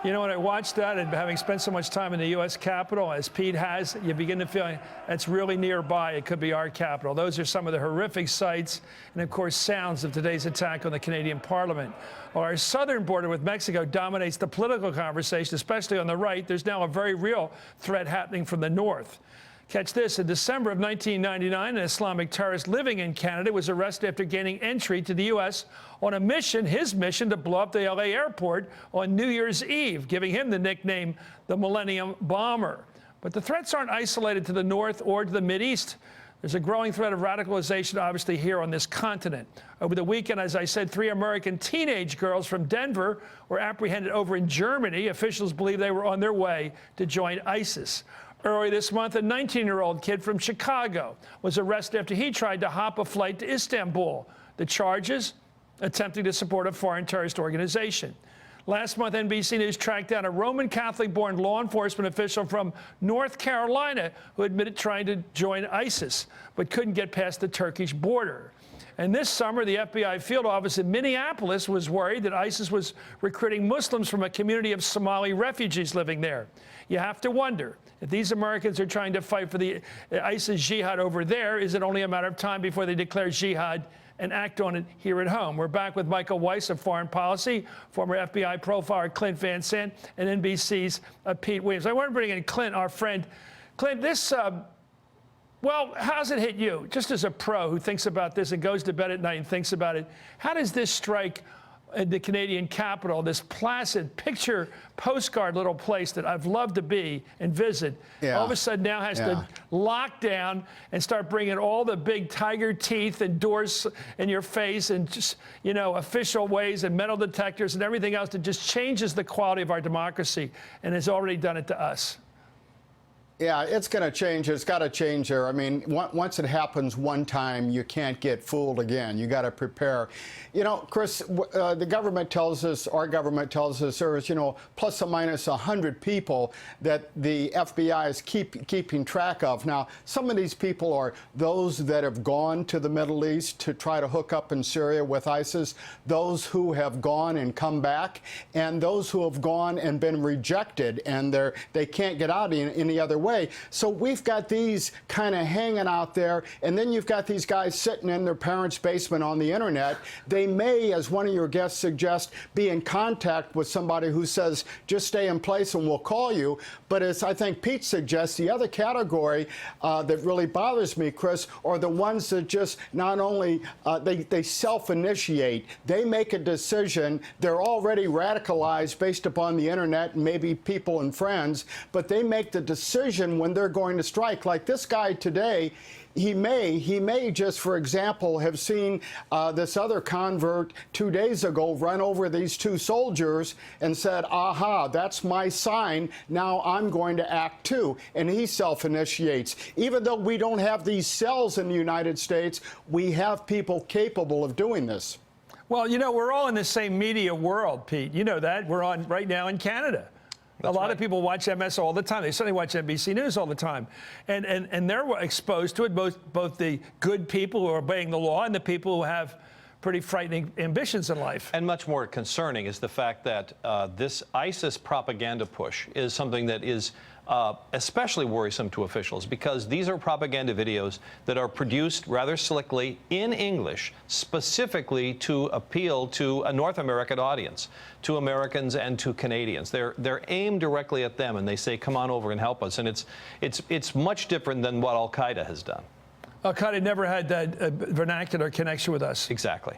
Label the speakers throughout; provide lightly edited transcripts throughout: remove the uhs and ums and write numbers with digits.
Speaker 1: You know, when I watched that and having spent so much time in the U.S. Capitol, as Pete has, you begin to feel that's really nearby. It could be our capital. Those are some of the horrific sights and, of course, sounds of today's attack on the Canadian Parliament. While our southern border with Mexico dominates the political conversation, especially on the right, there's now a very real threat happening from the north. Catch this. In December of 1999, an Islamic terrorist living in Canada was arrested after gaining entry to the U.S. on a mission, his mission, to blow up the L.A. airport on New Year's Eve, giving him the nickname the Millennium Bomber. But the threats aren't isolated to the north or to the Mideast. There's a growing threat of radicalization, obviously, here on this continent. Over the weekend, as I said, 3 American teenage girls from Denver were apprehended over in Germany. Officials believe they were on their way to join ISIS. Earlier this month, a 19-year-old kid from Chicago was arrested after he tried to hop a flight to Istanbul. The charges? Attempting to support a foreign terrorist organization. Last month, NBC News tracked down a Roman Catholic-born law enforcement official from North Carolina who admitted trying to join ISIS, but couldn't get past the Turkish border. And this summer, the FBI field office in Minneapolis was worried that ISIS was recruiting Muslims from a community of Somali refugees living there. You have to wonder, if these Americans are trying to fight for the ISIS jihad over there, is it only a matter of time before they declare jihad and act on it here at home? We're back with Michael Weiss of Foreign Policy, former FBI profiler Clint Van Sant, and NBC's Pete Williams. I want to bring in Clint, our friend. Clint, this, well, how's it hit you? Just as a pro who thinks about this and goes to bed at night and thinks about it, how does this strike the Canadian capital, this placid picture postcard little place that I've loved to be and visit, all of a sudden now has to lock down and start bringing all the big tiger teeth and doors in your face and just, you know, official ways and metal detectors and everything else that just changes the quality of our democracy and has already done it to us.
Speaker 2: Yeah, it's going to change. It's got to change there. I mean, once it happens one time, you can't get fooled again. You got to prepare. You know, Chris, the government tells us, our government tells us there is, you know, plus or minus 100 people that the FBI is keeping track of. Now, some of these people are those that have gone to the Middle East to try to hook up in Syria with ISIS, those who have gone and come back, and those who have gone and been rejected, and they can't get out in any other way. So we've got these kind of hanging out there, and then you've got these guys sitting in their parents' basement on the internet. They may, as one of your guests suggests, be in contact with somebody who says, just stay in place and we'll call you. But as I think Pete suggests, the other category that really bothers me, Chris, are the ones that just not only, they self-initiate, they make a decision, they're already radicalized based upon the internet and maybe people and friends, but they make the decision when they're going to strike. Like this guy today, he may just, for example, have seen this other convert 2 days ago run over these 2 soldiers and said, aha, that's my sign, now I'm going to act too. And he self-initiates. Even though we don't have these cells in the United States, we have people capable of doing this. Well, you know, we're all in the same media world, Pete. You know that. We're on right now in Canada.
Speaker 1: That's a lot of people watch MS all the time. They certainly watch NBC News all the time. And they're exposed to it, both the good people who are obeying the law and the people who have pretty frightening ambitions in life.
Speaker 3: And much more concerning is the fact that this ISIS propaganda push is something that is especially worrisome to officials, because these are propaganda videos that are produced rather slickly in English, specifically to appeal to a North American audience, to Americans and to Canadians. They're aimed directly at them, and they say, come on over and help us. And it's much different than what Al-Qaeda has done.
Speaker 1: Al-Qaeda never had that vernacular connection with us.
Speaker 3: Exactly.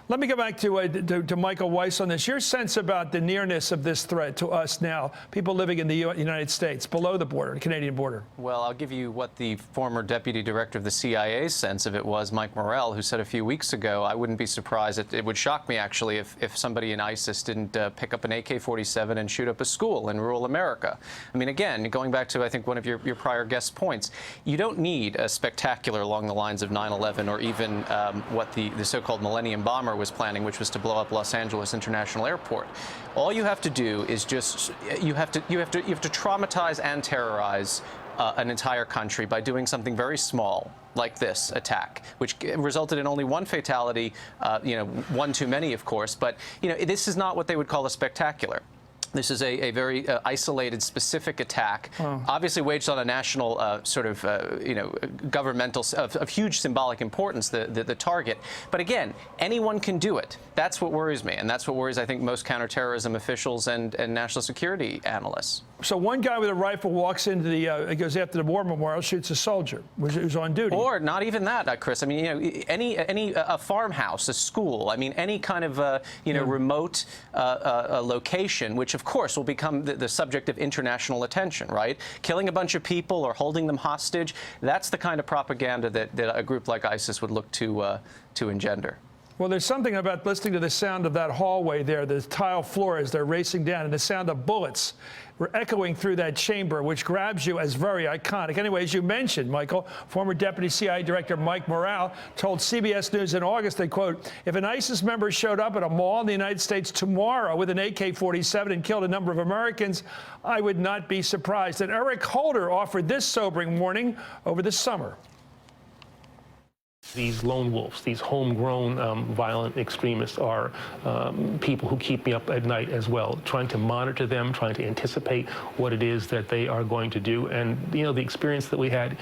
Speaker 1: Let me go back to Michael Weiss on this. Your sense about the nearness of this threat to us now, people living in the United States, below the border, the Canadian border.
Speaker 4: Well, I'll give you what the former deputy director of the CIA's sense of it was, Mike Morell, who said a few weeks ago, I wouldn't be surprised, it would shock me actually if somebody in ISIS didn't pick up an AK-47 and shoot up a school in rural America. I mean, again, going back to, I think, one of your prior guest points, you don't need a spectacular along the lines of 9/11 or even what the so-called Millennium Bomber was planning, which was to blow up Los Angeles International Airport. All you have to do is just you have to traumatize and terrorize an entire country by doing something very small like this attack, which resulted in only 1 fatality, you know, one too many, of course. But you know, this is not what they would call a spectacular. This is a very isolated, specific attack, obviously waged on a national governmental of huge symbolic importance, the target. But again, anyone can do it. That's what worries me, and that's what worries, I think, most counterterrorism officials and national security analysts.
Speaker 1: So one guy with a rifle walks into the, goes after the war memorial, shoots a soldier who's on duty.
Speaker 4: Or not even that, Chris. I mean, a farmhouse, a school. I mean, any kind of remote location, which of course will become the subject of international attention, right? Killing a bunch of people or holding them hostage. That's the kind of propaganda that a group like ISIS would look to engender.
Speaker 1: Well, there's something about listening to the sound of that hallway there, the tile floor as they're racing down, and the sound of bullets were echoing through that chamber, which grabs you as very iconic. Anyway, as you mentioned, Michael, former Deputy CIA Director Mike Morrell told CBS News in August that, quote, if an ISIS member showed up at a mall in the United States tomorrow with an AK-47 and killed a number of Americans, I would not be surprised. And Eric Holder offered this sobering warning over the summer.
Speaker 5: These lone wolves, these homegrown violent extremists are people who keep me up at night as well, trying to monitor them, trying to anticipate what it is that they are going to do. And, the experience that we had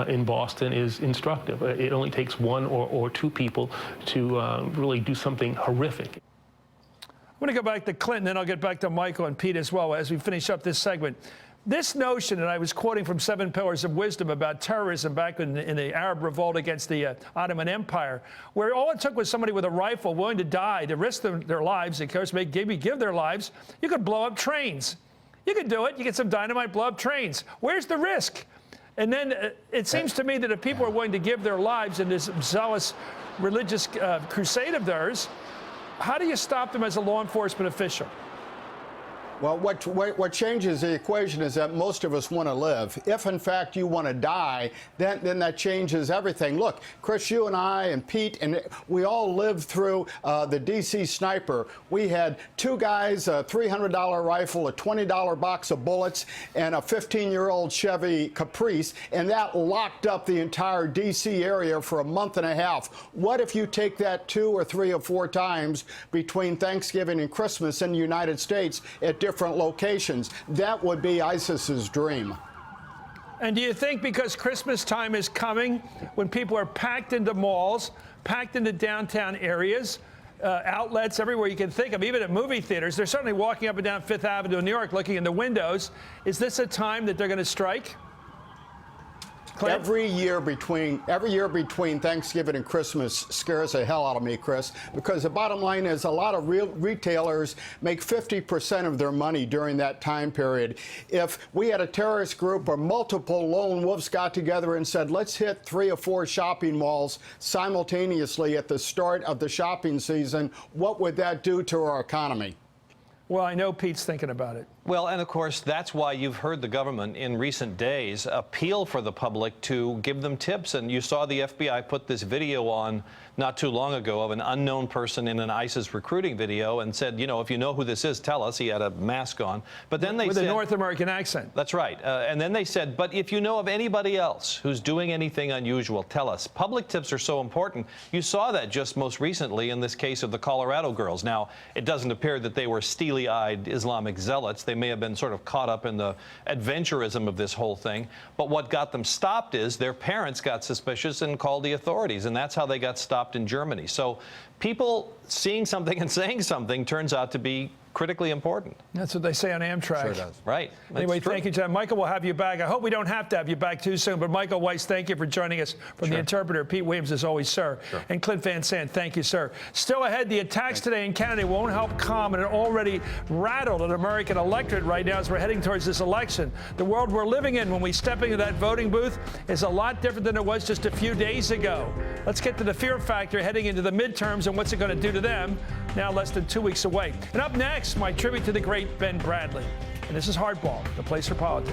Speaker 5: in Boston is instructive. It only takes one or two people to really do something horrific.
Speaker 1: I'm going to go back to Clinton, then I'll get back to Michael and Pete as well as we finish up this segment. This notion that I was quoting from Seven Pillars of Wisdom about terrorism back in the Arab revolt against the Ottoman Empire, where all it took was somebody with a rifle willing to die, to risk their lives, of course, maybe give their lives. You could blow up trains. You could do it. You get some dynamite, blow up trains. Where's the risk? And then it seems to me that if people are willing to give their lives in this zealous religious crusade of theirs, how do you stop them as a law enforcement official?
Speaker 2: Well, what changes the equation is that most of us want to live. If, in fact, you want to die, then that changes everything. Look, Chris, you and I and Pete, and we all lived through the D.C. sniper. We had two guys, a $300 rifle, a $20 box of bullets, and a 15-year-old Chevy Caprice, and that locked up the entire D.C. area for a month and a half. What if you take that 2 or 3 or 4 times between Thanksgiving and Christmas in the United States at different locations? That would be ISIS's dream.
Speaker 1: And do you think because Christmas time is coming, when people are packed into malls, packed into downtown areas, outlets everywhere you can think of, even at movie theaters, they're certainly walking up and down Fifth Avenue in New York looking in the windows, is this a time that they're going to strike? Clint?
Speaker 2: Every year between Thanksgiving and Christmas scares the hell out of me, Chris, because the bottom line is a lot of real retailers make 50% of their money during that time period. If we had a terrorist group or multiple lone wolves got together and said, let's hit 3 or 4 shopping malls simultaneously at the start of the shopping season, what would that do to our economy?
Speaker 1: Well, I know Pete's thinking about it.
Speaker 3: Well, and of course, that's why you've heard the government in recent days appeal for the public to give them tips. And you saw the FBI put this video on not too long ago of an unknown person in an ISIS recruiting video and said, if you know who this is, tell us. He had a mask on. But then they
Speaker 1: said, with a North American accent.
Speaker 3: That's right. And then they said, but if you know of anybody else who's doing anything unusual, tell us. Public tips are so important. You saw that just most recently in this case of the Colorado girls. Now, it doesn't appear that they were steely-eyed Islamic zealots. They may have been sort of caught up in the adventurism of this whole thing. But what got them stopped is their parents got suspicious and called the authorities. And that's how they got stopped in Germany. So people seeing something and saying something turns out to be critically important.
Speaker 1: That's what they say on Amtrak.
Speaker 2: Sure does.
Speaker 3: Right.
Speaker 1: Anyway, thank you, John. Michael, we'll have you back. I hope we don't have to have you back too soon, but Michael Weiss, thank you for joining us from The Interpreter. Pete Williams, as always, sir.
Speaker 3: Sure.
Speaker 1: And Clint Van Sant, thank you, sir. Still ahead, the attacks today in Canada won't help calm an already rattled American electorate right now as we're heading towards this election. The world we're living in when we step into that voting booth is a lot different than it was just a few days ago. Let's get to the fear factor heading into the midterms and what's it going to do to them now less than 2 weeks away. And up next, my tribute to the great Ben Bradley. And this is Hardball, the place for politics.